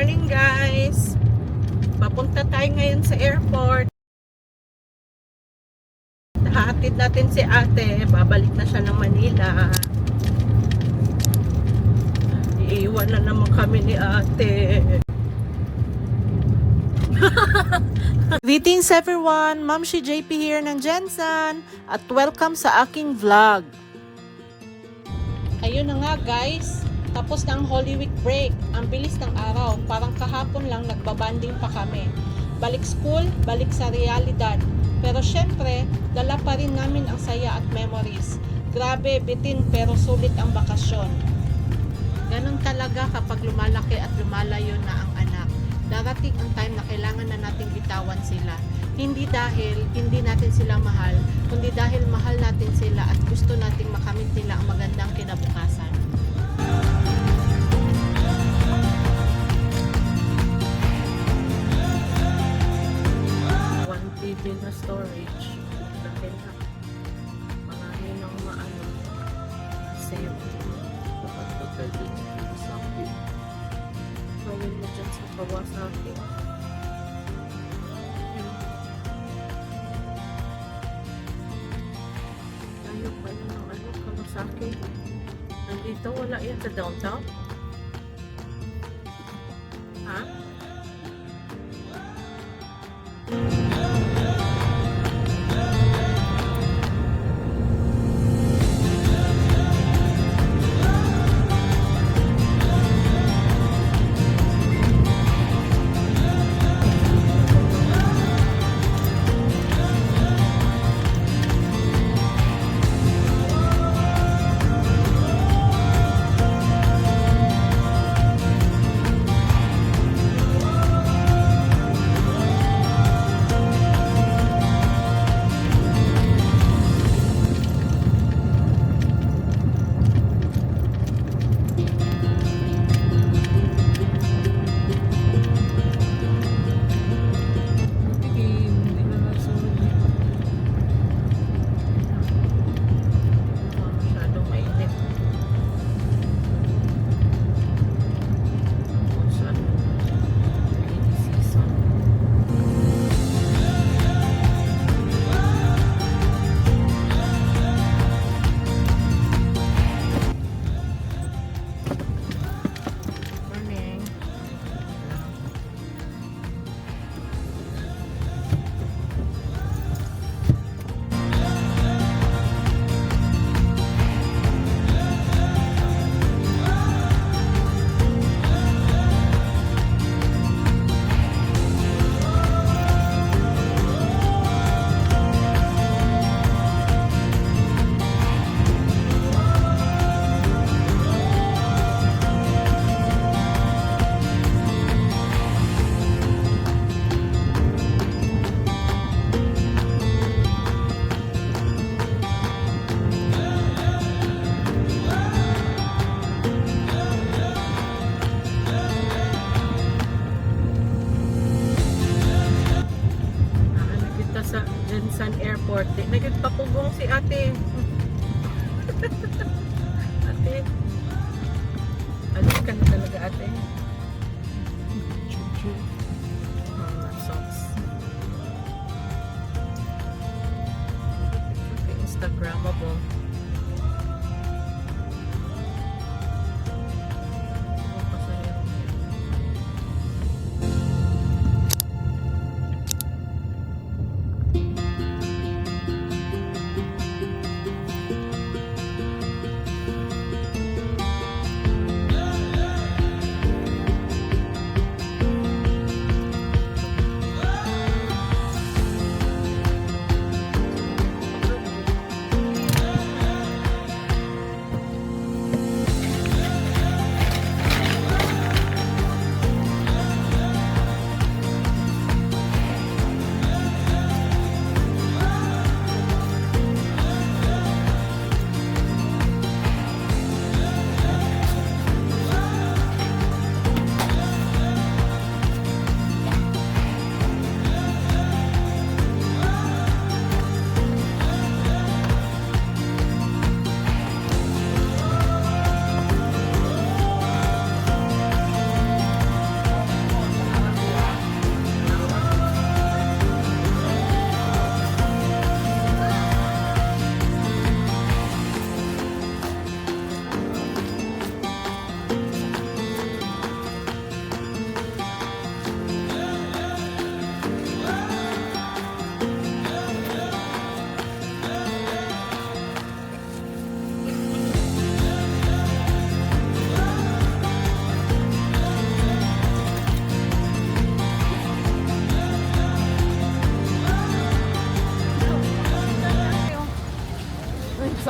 morning guys! Papunta tayo ngayon sa airport. Hatid natin si ate. Babalik na siya ng Manila. Iiwan na naman kami ni ate. Greetings everyone! Ma'am si JP here ng Jensen at welcome sa aking vlog. Ayun na nga guys, tapos na ang Holy Week break. Ang bilis ng araw, parang kahapon lang nagbabanding pa kami. Balik school, balik sa realidad. Pero syempre, dala pa rin namin ang saya at memories. Grabe, bitin pero sulit ang bakasyon. Ganon talaga kapag lumalaki at lumalayo na ang anak. Darating ang time na kailangan na nating bitawan sila. Hindi dahil hindi natin sila mahal, kundi dahil mahal natin sila at gusto nating makamit nila ang magandang kinabukasan. TV na storage dahil na marami ng save dapat total din sa akin gawin mo dyan sa Kawasaki. Ayaw pala ng Kawasaki nandito, wala yan sa downtown ha? Sa Jensen Airport. Nagpapugong si ate. Ate. Alis ka na talaga ate. Chuchu. Socks. Okay, Instagrammable.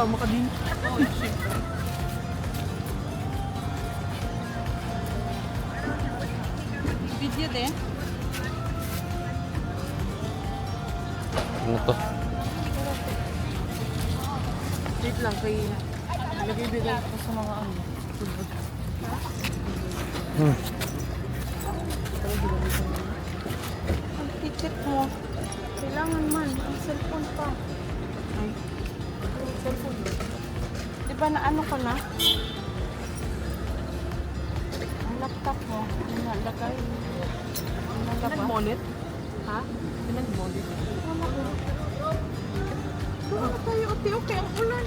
Sama ka din. Oo, siyempre. Video din. Ano to? Wait lang, kay nagbibigay ko sa mga ano. Food. Hmm. Ang ticket mo. Kailangan man. Ang cellphone pa. Ay, cellphone. Di ba na ano ko na? Ang laptop mo. Ang nalagay. Ang nalabas. Pinag-wallet? Ha? Pinag-wallet? Doon na tayo. Okay, ang ulan.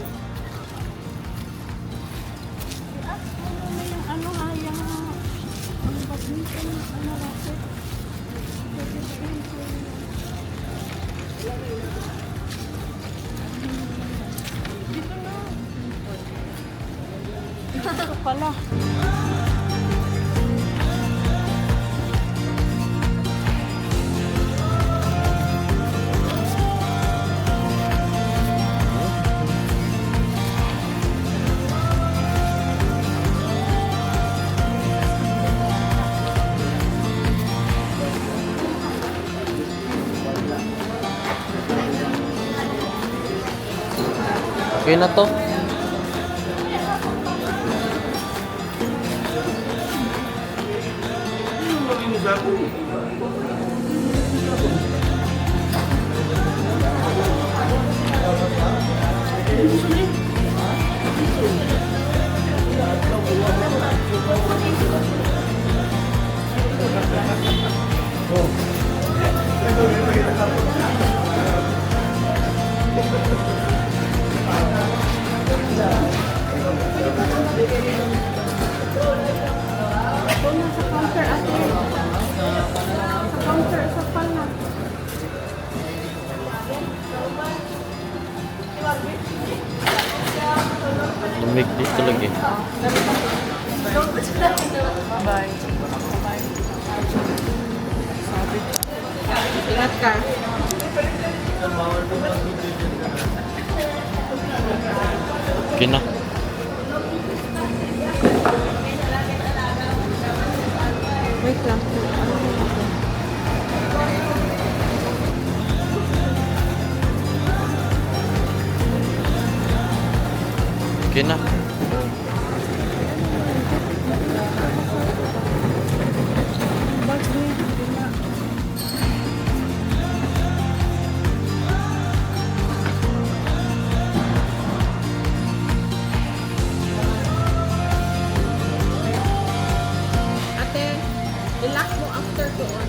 I-ask mo na yung ano ha, yung badminton, ano racket. Dito na. Dito pala. Okay na to. Doon na sa counter ate. Sa counter, sa pala. Tumig dito lagi. Bye. Ingat ka. Okay na. Wait lang. Okay na. Ate, i-lock mo after doon.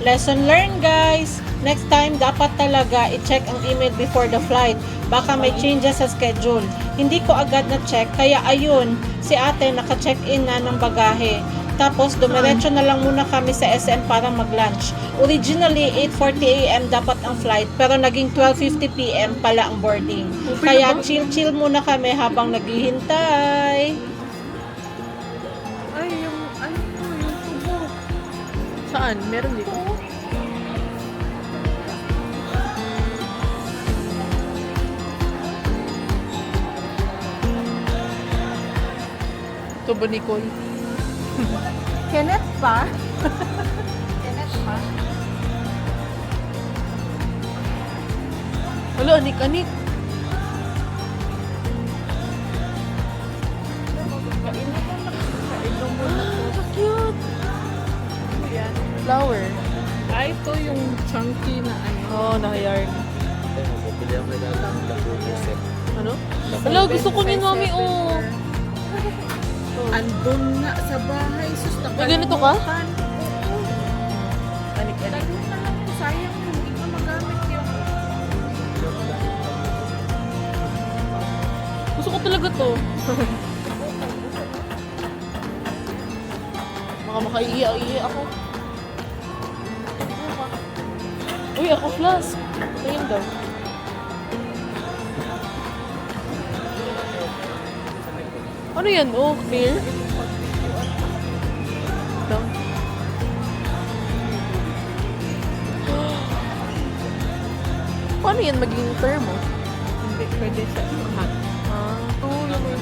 Lesson learned, guys! Next time, dapat talaga i-check ang email before the flight. Baka may changes sa schedule. Hindi ko agad na-check, kaya ayun, si ate naka-check-in na ng bagahe. Tapos, dumiretso na lang muna kami sa SM para mag-lunch. Originally, 8:40 AM dapat ang flight, pero naging 12:50 PM pala ang boarding. Kaya chill-chill muna kami habang naghihintay. Ay, yung ano, yung tubo. Saan? Meron dito? Tubo ni Cole. Kenneth pa? Kenneth pa? Wala, anik-anik. Cute. Flower. Ah, ito yung chunky na ano. Oo, naka-yarn. Bili ako ng labubo set. Ano? Wala, gusto ko ni Mami, oh. Andun nga sa bahay, sus, May ganito ka? Anik-anik. Sayang yun, hindi ko Gusto ko talaga to. Baka makaiiyak ako. Uy, ako flask. Tingin daw. Ano yan? Oh, clear? Ito. Paano yan maging thermo? Hindi pwede sa hot. Ah, oo naman.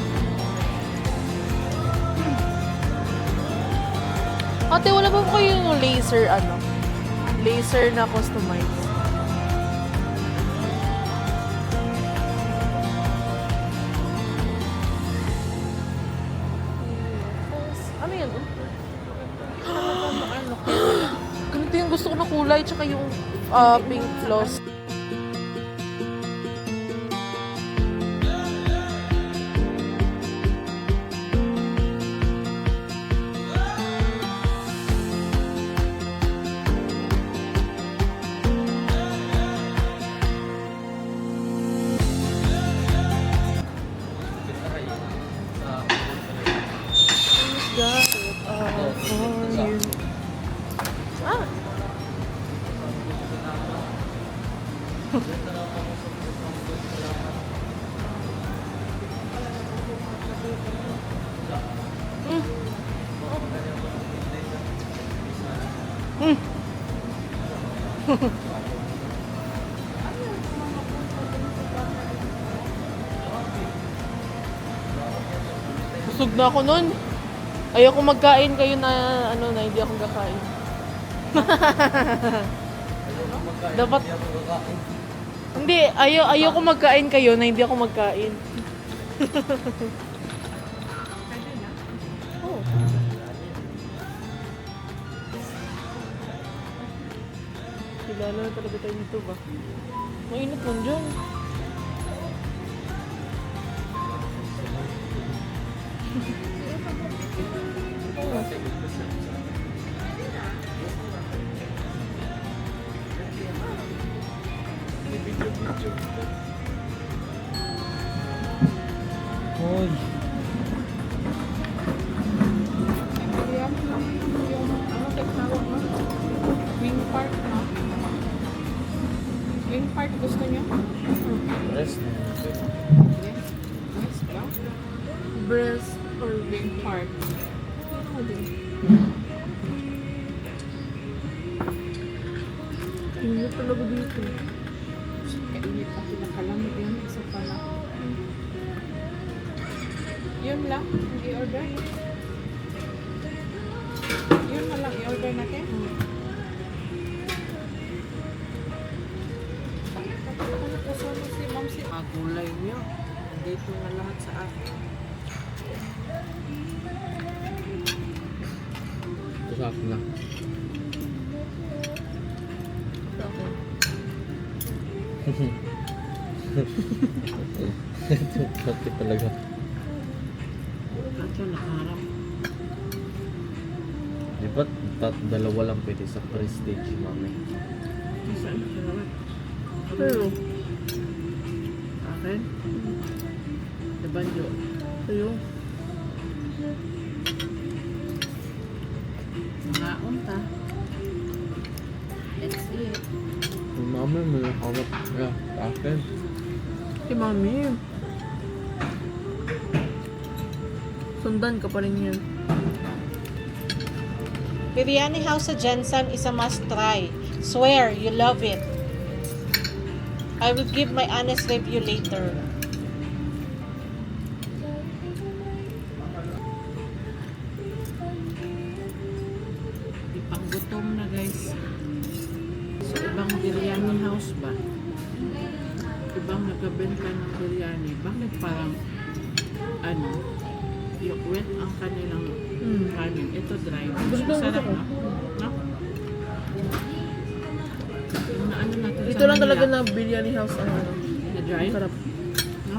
Ate, wala ba po kayo yung laser, laser na customize? Ano yan? Ganito yung gusto ko na kulay, tsaka yung pink floss. Got it all for you. Ah! Busog na ako nun. Ayoko magkain kayo na na hindi ako kakain. Dapat hindi, ayoko magkain kayo na hindi ako magkain. Oh. Kilala na talaga tayo nito ba? Mainit mo dyan. Hoy. Yung tawag mo? Wing part, no? Wing part gusto niyo? Rest na. Yes. Yes, ba? Breast or Wing part. init talaga dito. Kainit ang pinakalamig yan. Isa pala. Yun lang. I-order. Yun na lang. I-order natin. Ano kasama si Ma'am si magulay niyo. Dito na lahat sa akin. Ito sa akin lang. Sakit talaga. Ito nakaharap. Di ba dalawa lang pwede sa prestige, mami? Saan nakaharap? Pero, Akin? Sa banjo. ayun. Mga unta. Let's see it. Mami, may hawak ka sa akin. Si Mami. Sundan ka pa rin yan. Biryani House sa Jensen is a must try. Swear you love it. I will give my honest review later. Ipanggutom na guys. So ibang biryani house ba? Ibang nagbebenta ng biryani. Bakit parang yung wet ang kanilang kanin. Ito dry. Gusto Masarap ko. na. No? Yung natin Dito sa lang talaga Manila, na biryani house ang na dry. sarap. No?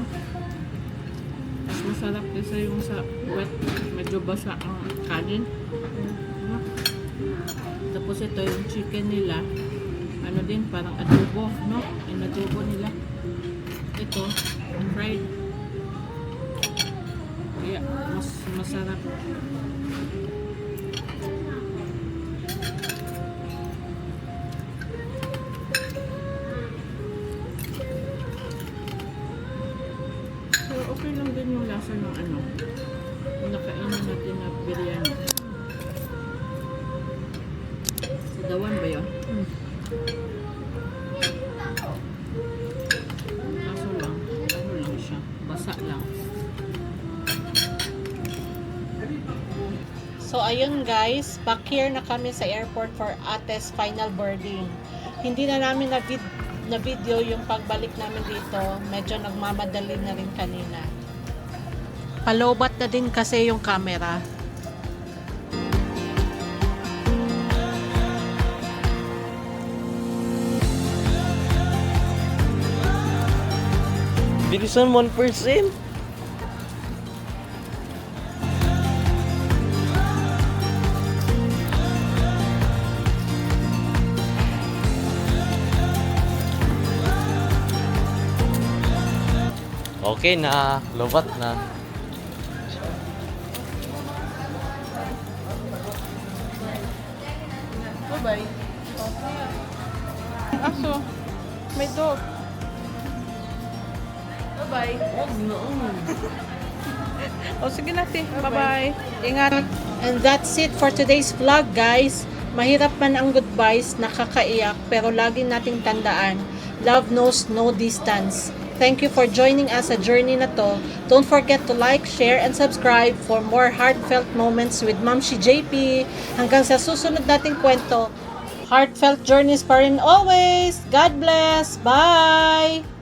Mas masarap kasi yung sa wet. Medyo basa ang kanin. No? Tapos ito yung chicken nila. ano din, parang adobo, no? Yung adobo nila. Ito, fried. Kaya, mas masarap. So, okay lang din yung lasa ng ano, yung nakainan natin na biryani. Sa dawan ba yun? Kaso lang, ano lang siya, basa lang. So ayun guys, back here na kami sa airport for Ate's final boarding. Hindi na namin na video yung pagbalik namin dito. Medyo nagmamadali na rin kanina. Palobat na din kasi yung camera. Bilisan 1%. Okay na, lobat na. Bye-bye. Aso, may dog. Bye-bye. O sige na, te. Bye-bye. Ingat. And that's it for today's vlog, guys. Mahirap man ang goodbyes, nakakaiyak, pero lagi nating tandaan, love knows no distance. Thank you for joining us sa journey na to. Don't forget to like, share, and subscribe for more heartfelt moments with Mamshi JP. Hanggang sa susunod nating kwento, heartfelt journeys pa rin always. God bless. Bye!